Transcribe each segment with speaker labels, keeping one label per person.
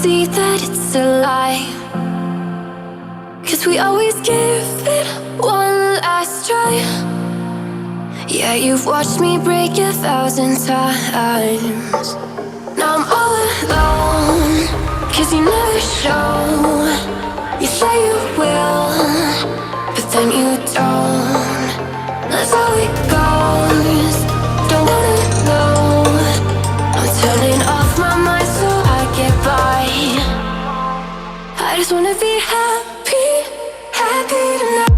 Speaker 1: see that it's a lie. 'Cause we always give it one last try. Yeah, you've watched me break 1,000 times. Now I'm all alone, 'cause you never show. You say you will, but then you don't. That's how it goes. Don't wanna know. I'm turning off my mind so I get by. I just wanna be happy, happy tonight.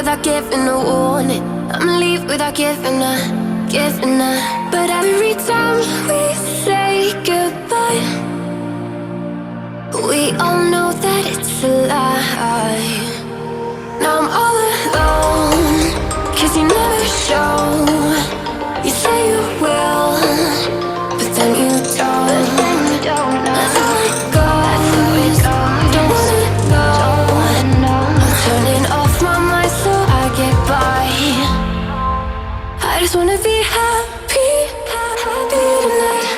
Speaker 1: Without giving a warning, I'ma leave without giving a. But every time we say goodbye, we all know that it's a lie. Now I'm all alone, 'cause you never show. You say you will, but then you don't. That's how it goes. Don't wanna know. I'm turning off my mind so I get by. I just wanna be happy, happy tonight.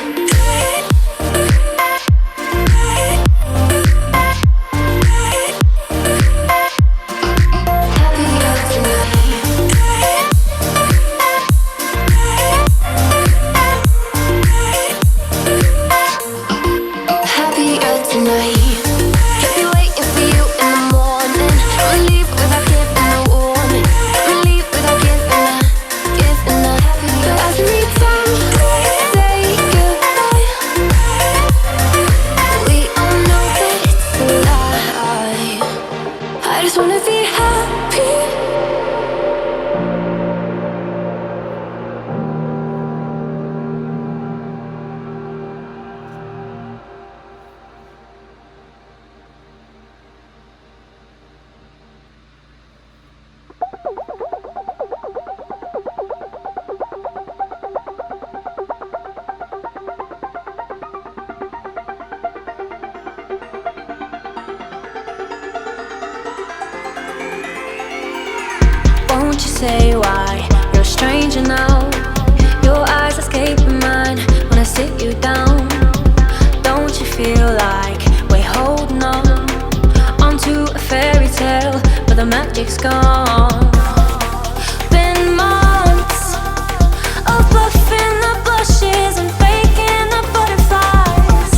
Speaker 2: Won't you say why you're a stranger now? Your eyes escape my mind when I sit you down. Don't you feel like we're holding on onto a fairy tale, but the magic's gone? Been months of buffing the bushes and faking the butterflies.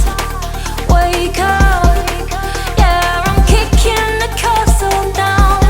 Speaker 2: Wake up, yeah, I'm kicking the castle down.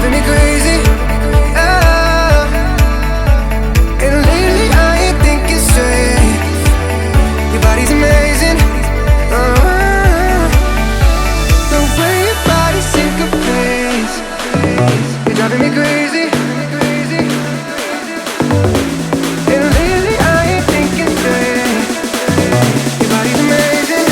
Speaker 3: driving me crazy. And lately I ain't thinking straight. Your body's amazing. The way your body syncopates, you're driving me crazy. And lately I ain't thinking straight. Your body's amazing.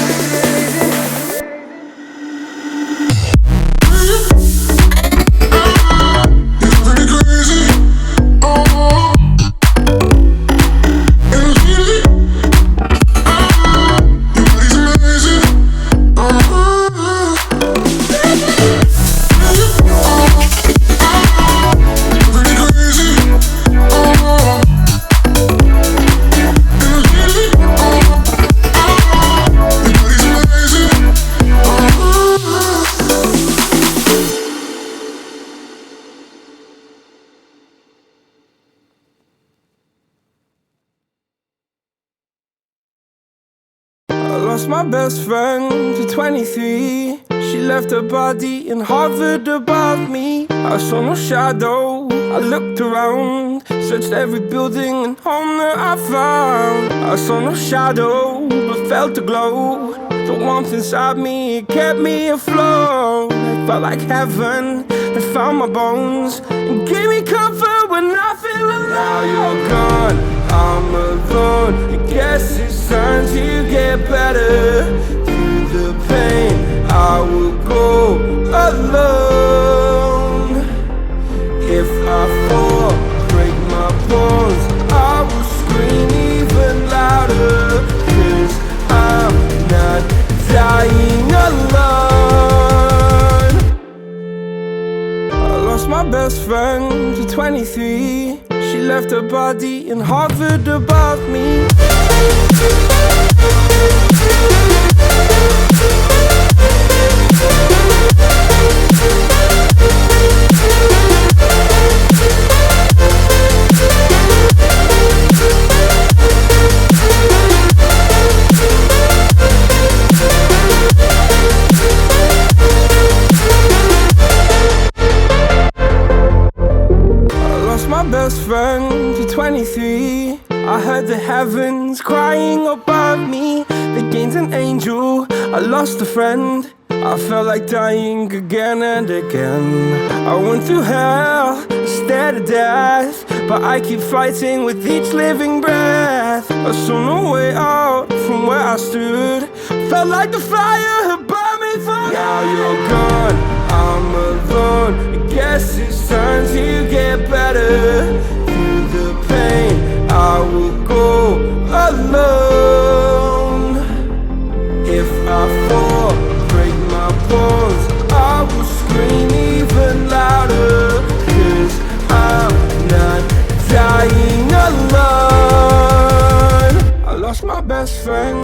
Speaker 4: Lost my best friend to 23. She left her body and hovered above me. I saw no shadow, I looked around, searched every building and home that I found. I saw no shadow, but felt a glow. The warmth inside me, it kept me afloat. It felt like heaven had found my bones and gave me comfort when I feel alone. Now you're gone, I'm alone. I guess it's time to get better. Through the pain, I will go alone. If I fall, break my bones, I will scream even louder. 'Cause I'm not dying alone. I lost my best friend to 23. She left her body and hovered above me. My best friend to 23. I heard the heavens crying above me. They gained an angel, I lost a friend. I felt like dying again and again. I went through hell, stared at death, but I keep fighting with each living breath. I saw no way out from where I stood. Felt like the fire had burned me through. Now you're gone, I'm alone. I guess it's time to get better. Through the pain, I will go alone. If I fall, break my bones, I will scream even louder. 'Cause I'm not dying alone. I lost my best friend.